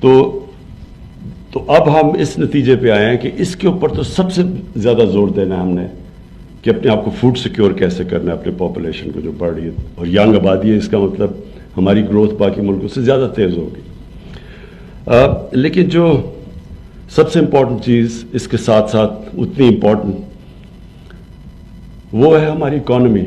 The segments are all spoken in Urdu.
تو اب ہم اس نتیجے پہ آئے ہیں کہ اس کے اوپر تو سب سے زیادہ زور دینا ہے ہم نے کہ اپنے آپ کو فوڈ سیکیور کیسے کرنا ہے اپنے پاپولیشن کو جو بڑھ رہی ہے اور ینگ آبادی ہے. اس کا مطلب ہماری گروتھ باقی ملکوں سے زیادہ تیز ہوگی. لیکن جو سب سے امپورٹنٹ چیز اس کے ساتھ ساتھ اتنی امپورٹنٹ وہ ہے ہماری اکانومی.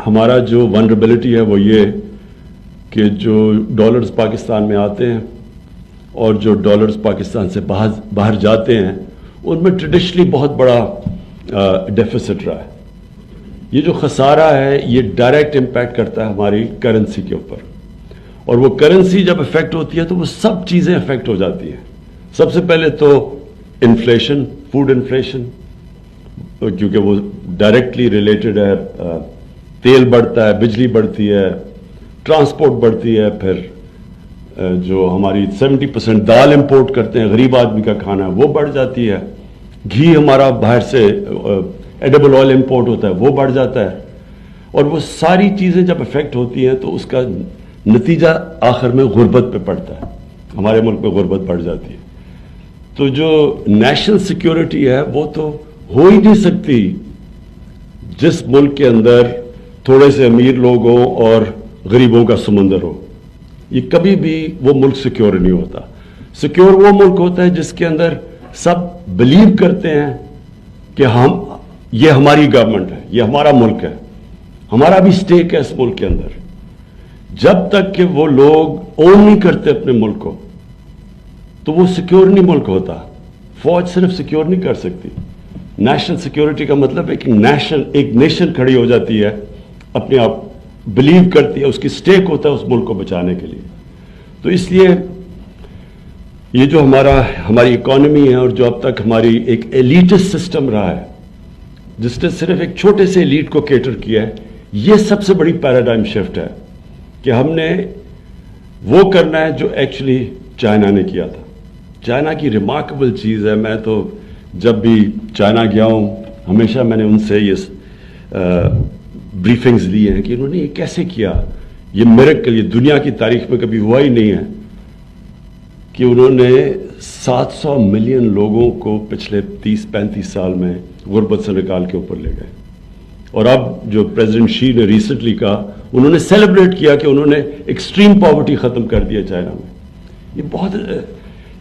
ہمارا جو ونربلٹی ہے وہ یہ کہ جو ڈالرز پاکستان میں آتے ہیں اور جو ڈالرز پاکستان سے باہر جاتے ہیں ان میں ٹریڈیشنلی بہت بڑا ڈیفیسٹ رہا ہے. یہ جو خسارہ ہے یہ ڈائریکٹ امپیکٹ کرتا ہے ہماری کرنسی کے اوپر, اور وہ کرنسی جب افیکٹ ہوتی ہے تو وہ سب چیزیں افیکٹ ہو جاتی ہیں. سب سے پہلے تو انفلیشن, فوڈ انفلیشن, کیونکہ وہ ڈائریکٹلی ریلیٹڈ ہے. تیل بڑھتا ہے, بجلی بڑھتی ہے, ٹرانسپورٹ بڑھتی ہے, پھر جو ہماری 70% دال امپورٹ کرتے ہیں غریب آدمی کا کھانا وہ بڑھ جاتی ہے. گھی ہمارا باہر سے ایڈیبل آئل امپورٹ ہوتا ہے وہ بڑھ جاتا ہے. اور وہ ساری چیزیں جب افیکٹ ہوتی ہیں تو اس کا نتیجہ آخر میں غربت پہ پڑتا ہے. ہمارے ملک میں غربت بڑھ جاتی ہے. تو جو نیشنل سیکیورٹی ہے وہ تو ہو ہی نہیں سکتی جس ملک کے اندر تھوڑے سے امیر لوگ ہوں اور غریبوں کا سمندر ہو. یہ کبھی بھی وہ ملک سیکیور نہیں ہوتا. سیکیور وہ ملک ہوتا ہے جس کے اندر سب بلیو کرتے ہیں کہ یہ ہماری گورنمنٹ ہے, یہ ہمارا ملک ہے, ہمارا بھی سٹیک ہے اس ملک کے اندر. جب تک کہ وہ لوگ اون نہیں کرتے اپنے ملک کو تو وہ سیکیور نہیں ملک ہوتا. فوج صرف سیکیور نہیں کر سکتی. نیشنل سیکیورٹی کا مطلب ہے کہ ایک نیشن کھڑی ہو جاتی ہے, اپنے آپ بلیو کرتی ہے, اس کی سٹیک ہوتا ہے اس ملک کو بچانے کے لیے. تو اس لیے یہ جو ہماری اکانومی ہے اور جو اب تک ہماری ایک ایلیٹس سسٹم رہا ہے جس نے صرف ایک چھوٹے سے ایلیٹ کو کیٹر کیا ہے, یہ سب سے بڑی پیراڈائم شفٹ ہے کہ ہم نے وہ کرنا ہے جو ایکچولی چائنا نے کیا تھا. چائنا کی ریمارکیبل چیز ہے, میں تو جب بھی چائنا گیا ہوں ہمیشہ میں نے ان سے یہ بریفنگز لی ہیں کہ انہوں نے یہ کیسے کیا. یہ میریکل, یہ دنیا کی تاریخ میں کبھی ہوا ہی نہیں ہے کہ انہوں نے 700 ملین لوگوں کو پچھلے 30-35 سال میں غربت سے نکال کے اوپر لے گئے. اور اب جو پریزیڈنٹ شی نے ریسنٹلی کہا, انہوں نے سیلیبریٹ کیا کہ انہوں نے ایکسٹریم پاورٹی ختم کر دیا چائنا میں. یہ بہت,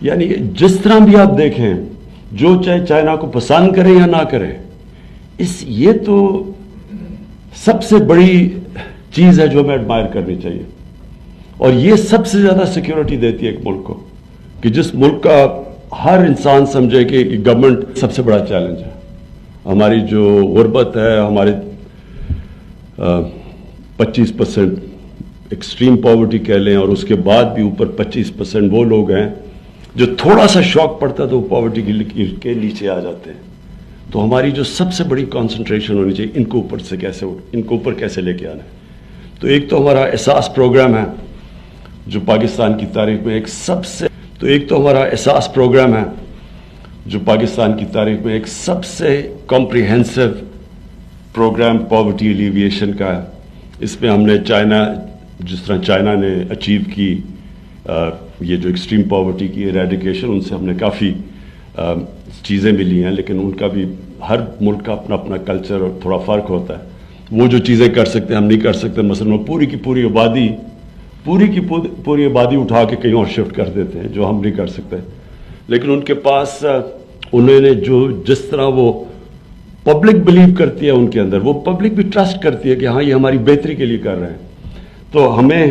یعنی جس طرح بھی آپ دیکھیں, جو چاہے چائنا کو پسند کریں یا نہ کریں, یہ تو سب سے بڑی چیز ہے جو ہمیں ایڈمائر کرنی چاہیے. اور یہ سب سے زیادہ سیکیورٹی دیتی ہے ایک ملک کو کہ جس ملک کا ہر انسان سمجھے کہ گورنمنٹ سب سے بڑا چیلنج ہے. ہماری جو غربت ہے, ہمارے 25% ایکسٹریم پاورٹی کہہ لیں, اور اس کے بعد بھی اوپر 25% وہ لوگ ہیں جو تھوڑا سا شوق پڑتا تو وہ پاورٹی کے نیچے آ جاتے ہیں. تو ہماری جو سب سے بڑی کانسنٹریشن ہونی چاہیے ان کو اوپر کیسے لے کے آنا ہے. تو ایک تو ہمارا احساس پروگرام ہے جو پاکستان کی تاریخ میں ایک سب سے کمپریہنسو پروگرام پاورٹی ایلیویشن کا ہے. اس میں ہم نے جس طرح چائنا نے اچیو کی یہ جو ایکسٹریم پاورٹی کی ایریڈیکیشن, ان سے ہم نے کافی چیزیں بھی لی ہیں, لیکن ان کا بھی ہر ملک کا اپنا اپنا کلچر اور تھوڑا فرق ہوتا ہے. وہ جو چیزیں کر سکتے ہیں ہم نہیں کر سکتے. مثلا وہ پوری کی پوری آبادی اٹھا کے کہیں اور شفٹ کر دیتے ہیں جو ہم نہیں کر سکتے. لیکن ان کے پاس انہوں نے جس طرح وہ پبلک بلیو کرتی ہے ان کے اندر, وہ پبلک بھی ٹرسٹ کرتی ہے کہ ہاں یہ ہماری بہتری کے لیے کر رہے ہیں. تو ہمیں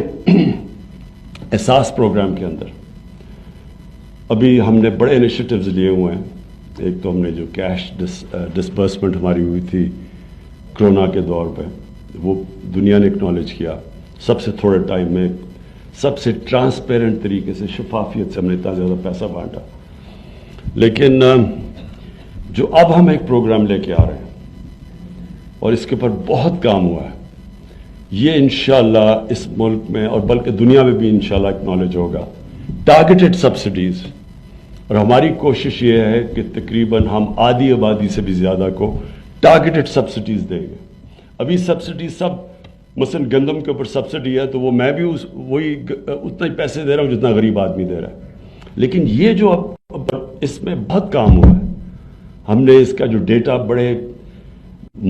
احساس پروگرام کے اندر ابھی ہم نے بڑے انیشیٹوز لیے ہوئے ہیں. ایک تو ہم نے جو کیش ڈسبرسمنٹ ہماری ہوئی تھی کرونا کے دور پہ, وہ دنیا نے اکنالج کیا. سب سے تھوڑے ٹائم میں سب سے ٹرانسپیرنٹ طریقے سے, شفافیت سے ہم نے اتنا زیادہ پیسہ بانٹا. لیکن جو اب ہم ایک پروگرام لے کے آ رہے ہیں اور اس کے اوپر بہت کام ہوا ہے, یہ انشاءاللہ اس ملک میں اور بلکہ دنیا میں بھی انشاءاللہ اکنالج ہوگا, ٹارگیٹڈ سبسڈیز. اور ہماری کوشش یہ ہے کہ تقریباً ہم آدھی آبادی سے بھی زیادہ کو ٹارگیٹڈ سبسڈیز دیں گے. ابھی سبسڈیز سب مثلا گندم کے اوپر سبسڈی ہے تو وہ میں بھی وہی اتنا ہی پیسے دے رہا ہوں جتنا غریب آدمی دے رہا ہے. لیکن یہ جو اب اس میں بہت کام ہوا ہے. ہم نے اس کا جو ڈیٹا بڑے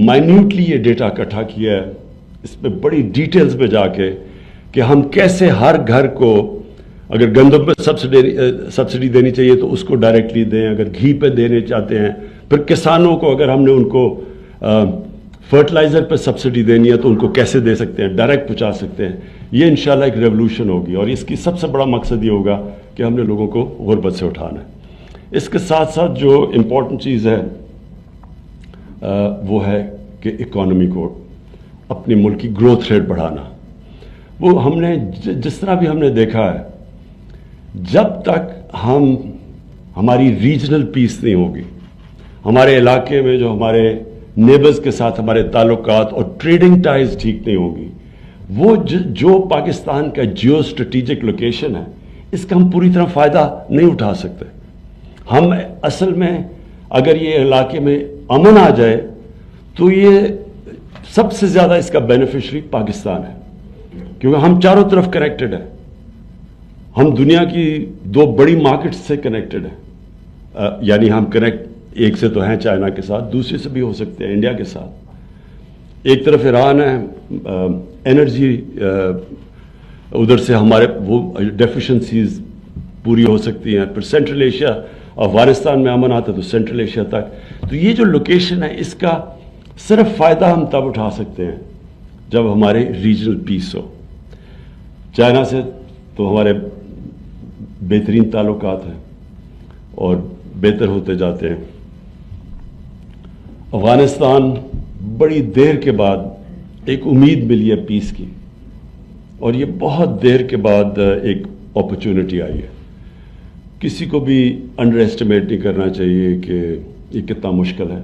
مائنیوٹلی یہ ڈیٹا اکٹھا کیا ہے, اس پہ بڑی ڈیٹیلز پہ جا کے کہ ہم کیسے ہر گھر کو اگر گندم پہ سبسڈی دینی چاہیے تو اس کو ڈائریکٹلی دیں, اگر گھی پہ دینے چاہتے ہیں, پھر کسانوں کو اگر ہم نے ان کو فرٹیلائزر پہ سبسڈی دینی ہے تو ان کو کیسے دے سکتے ہیں, ڈائریکٹ پہنچا سکتے ہیں. یہ انشاءاللہ ایک ریولوشن ہوگی, اور اس کی سب سے بڑا مقصد یہ ہوگا کہ ہم نے لوگوں کو غربت سے اٹھانا ہے. اس کے ساتھ ساتھ جو امپورٹنٹ چیز ہے وہ ہے کہ اکانومی کو, اپنے ملک کی گروتھ ریٹ بڑھانا. وہ ہم نے جس طرح بھی ہم نے دیکھا ہے, جب تک ہماری ریجنل پیس نہیں ہوگی, ہمارے علاقے میں جو ہمارے نیبرز کے ساتھ ہمارے تعلقات اور ٹریڈنگ ٹائز ٹھیک نہیں ہوگی, وہ جو پاکستان کا جیو اسٹریٹجک لوکیشن ہے اس کا ہم پوری طرح فائدہ نہیں اٹھا سکتے. ہم اصل میں اگر یہ علاقے میں امن آ جائے تو یہ سب سے زیادہ اس کا بینیفیشری پاکستان ہے, کیونکہ ہم چاروں طرف کنیکٹڈ ہیں. ہم دنیا کی 2 بڑی مارکیٹ سے کنیکٹڈ ہیں, یعنی ہم کنیکٹ ایک سے تو ہیں چائنا کے ساتھ, دوسرے سے بھی ہو سکتے ہیں انڈیا کے ساتھ. ایک طرف ایران ہے, انرجی ادھر سے ہمارے وہ ڈیفیشنسیز پوری ہو سکتی ہیں. پھر سینٹرل ایشیا, افغانستان میں امن آتا ہے تو سینٹرل ایشیا تک. تو یہ جو لوکیشن ہے اس کا صرف فائدہ ہم تب اٹھا سکتے ہیں جب ہمارے ریجنل پیس ہو. چائنا سے تو ہمارے بہترین تعلقات ہیں اور بہتر ہوتے جاتے ہیں. افغانستان بڑی دیر کے بعد ایک امید ملی ہے پیس کی, اور یہ بہت دیر کے بعد ایک اپرچونٹی آئی ہے. کسی کو بھی انڈر ایسٹیمیٹ نہیں کرنا چاہیے کہ یہ کتنا مشکل ہے.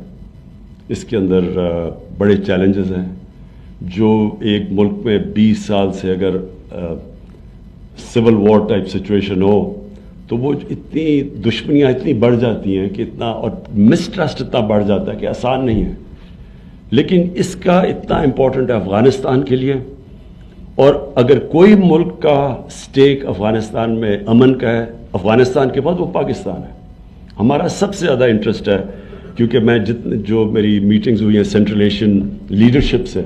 اس کے اندر بڑے چیلنجز ہیں. جو ایک ملک میں 20 سال سے اگر سول وار ٹائپ سچویشن ہو تو وہ اتنی دشمنیاں اتنی بڑھ جاتی ہیں کہ اتنا, اور مسٹرسٹ اتنا بڑھ جاتا ہے کہ آسان نہیں ہے. لیکن اس کا اتنا امپورٹنٹ ہے افغانستان کے لیے, اور اگر کوئی ملک کا سٹیک افغانستان میں امن کا ہے, افغانستان کے بعد وہ پاکستان ہے. ہمارا سب سے زیادہ انٹرسٹ ہے, کیونکہ میں جو میری میٹنگز ہوئی ہیں سینٹرل ایشین لیڈرشپ سے,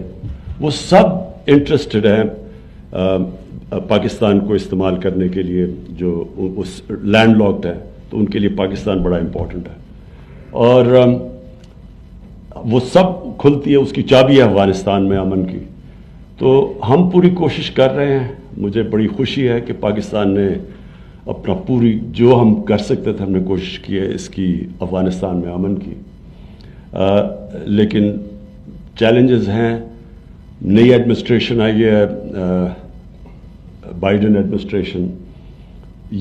وہ سب انٹرسٹڈ ہیں پاکستان کو استعمال کرنے کے لیے. جو اس لینڈ لاکڈ ہے تو ان کے لیے پاکستان بڑا امپورٹنٹ ہے, اور وہ سب کھلتی ہے, اس کی چابی ہے افغانستان میں امن کی. تو ہم پوری کوشش کر رہے ہیں. مجھے بڑی خوشی ہے کہ پاکستان نے اپنا پوری جو ہم کر سکتے تھے ہم نے کوشش کی ہے اس کی افغانستان میں امن کی. لیکن چیلنجز ہیں. نئی ایڈمنسٹریشن آئی ہے, بائیڈن ایڈمنسٹریشن,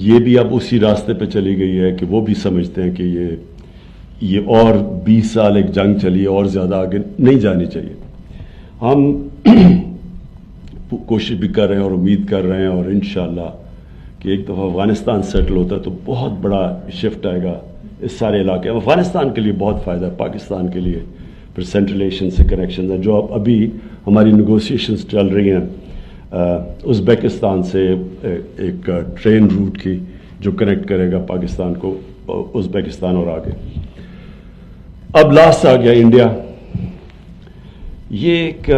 یہ بھی اب اسی راستے پہ چلی گئی ہے کہ وہ بھی سمجھتے ہیں کہ یہ اور 20 سال ایک جنگ چلی, اور زیادہ آگے نہیں جانی چاہیے. ہم کوشش بھی کر رہے ہیں اور امید کر رہے ہیں, اور انشاءاللہ کہ ایک دفعہ افغانستان سیٹل ہوتا ہے تو بہت بڑا شفٹ آئے گا اس سارے علاقے. افغانستان کے لیے بہت فائدہ ہے, پاکستان کے لیے. پھر سینٹرل ایشین سے کنیکشنز ہیں جو ابھی ہماری نیگوسیشنز چل رہی ہیں ازبیکستان سے, ایک ٹرین روٹ کی جو کنیکٹ کرے گا پاکستان کو ازبیکستان اور آگے. اب لاسٹ آ گیا انڈیا. یہ ایک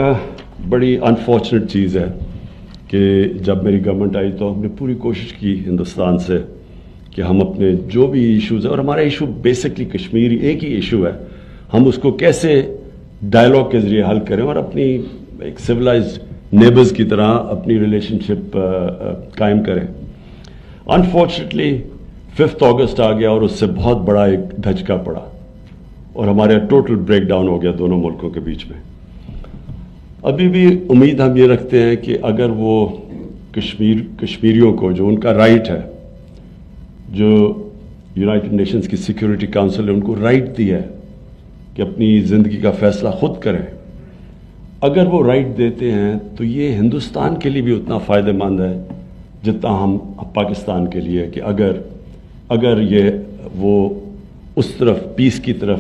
بڑی انفارچونیٹ چیز ہے کہ جب میری گورنمنٹ آئی تو ہم نے پوری کوشش کی ہندوستان سے کہ ہم اپنے جو بھی ایشوز ہیں, اور ہمارا ایشو بیسکلی کشمیری ایک ہی ایشو ہے, ہم اس کو کیسے ڈائلاگ کے ذریعے حل کریں اور اپنی ایک سویلائزڈ نیبرز کی طرح اپنی ریلیشن شپ قائم کریں. انفارچونیٹلی 5 اگست آ گیا اور اس سے بہت بڑا ایک دھچکا پڑا, اور ہمارے ٹوٹل بریک ڈاؤن ہو گیا دونوں ملکوں کے بیچ میں. ابھی بھی امید ہم یہ رکھتے ہیں کہ اگر وہ کشمیریوں کو جو ان کا رائٹ ہے, جو یونائٹڈ نیشنز کی سیکیورٹی کاؤنسل نے ان کو رائٹ دیا ہے کہ اپنی زندگی کا فیصلہ خود کریں, اگر وہ رائٹ دیتے ہیں تو یہ ہندوستان کے لیے بھی اتنا فائدہ مند ہے جتنا ہم پاکستان کے لیے, کہ اگر یہ وہ اس طرف پیس کی طرف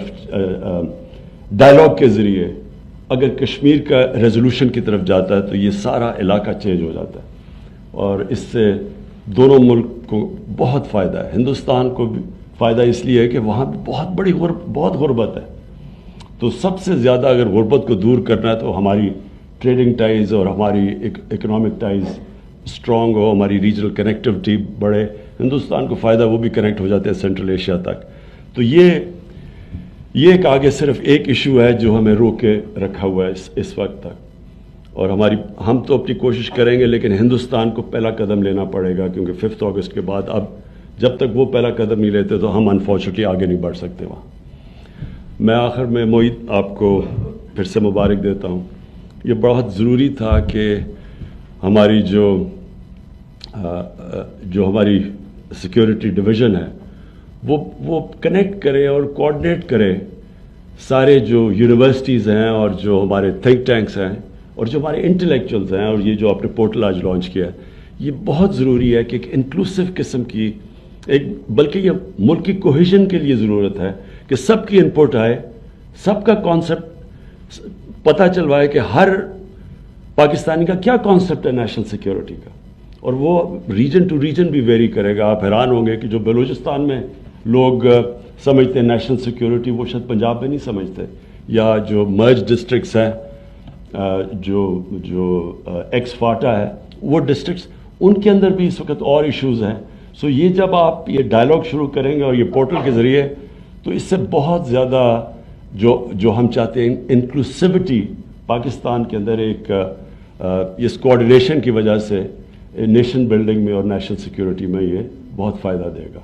ڈائلاگ کے ذریعے اگر کشمیر کا ریزولوشن کی طرف جاتا ہے تو یہ سارا علاقہ چینج ہو جاتا ہے، اور اس سے دونوں ملک کو بہت فائدہ ہے. ہندوستان کو بھی فائدہ اس لیے ہے کہ وہاں بہت بڑی بہت غربت ہے. تو سب سے زیادہ اگر غربت کو دور کرنا ہے تو ہماری ٹریڈنگ ٹائز اور ہماری اکنامک ٹائز اسٹرانگ ہو، ہماری ریجنل کنیکٹیوٹی بڑھے. ہندوستان کو فائدہ، وہ بھی کنیکٹ ہو جاتے ہیں سینٹرل ایشیا تک. تو یہ ایک آگے صرف ایک ایشو ہے جو ہمیں روک کے رکھا ہوا ہے اس وقت تک. اور ہم تو اپنی کوشش کریں گے، لیکن ہندوستان کو پہلا قدم لینا پڑے گا، کیونکہ 5 اگست کے بعد اب جب تک وہ پہلا قدم نہیں لیتے تو ہم انفارچونیٹلی آگے نہیں بڑھ سکتے وہاں. میں آخر میں معید آپ کو پھر سے مبارک دیتا ہوں. یہ بہت ضروری تھا کہ ہماری جو ہماری سیکیورٹی ڈویژن ہے وہ کنیکٹ کرے اور کوآرڈینیٹ کرے سارے جو یونیورسٹیز ہیں اور جو ہمارے تھنک ٹینکس ہیں اور جو ہمارے انٹلیکچوئلز ہیں. اور یہ جو آپ نے پورٹل آج لانچ کیا ہے، یہ بہت ضروری ہے کہ ایک انکلوسیو قسم کی بلکہ یہ ملک کی کوہیژن کے لیے ضرورت ہے کہ سب کی انپٹ آئے، سب کا کانسیپٹ پتہ چلوائے کہ ہر پاکستانی کا کیا کانسیپٹ ہے نیشنل سیکیورٹی کا. اور وہ ریجن ٹو ریجن بھی ویری کرے گا. آپ حیران ہوں گے کہ جو بلوچستان میں لوگ سمجھتے ہیں نیشنل سیکیورٹی، وہ شاید پنجاب میں نہیں سمجھتے. یا جو مرج ڈسٹرکٹس ہیں، جو ایکس فاٹا ہے، وہ ڈسٹرکٹس، ان کے اندر بھی اس وقت اور ایشوز ہیں. سو یہ جب آپ یہ ڈائلاگ شروع کریں گے اور یہ پورٹل کے ذریعے، تو اس سے بہت زیادہ جو ہم چاہتے ہیں انکلوسیوٹی پاکستان کے اندر ایک اس کوآرڈینیشن کی وجہ سے نیشن بلڈنگ میں اور نیشنل سیکیورٹی میں یہ بہت فائدہ دے گا.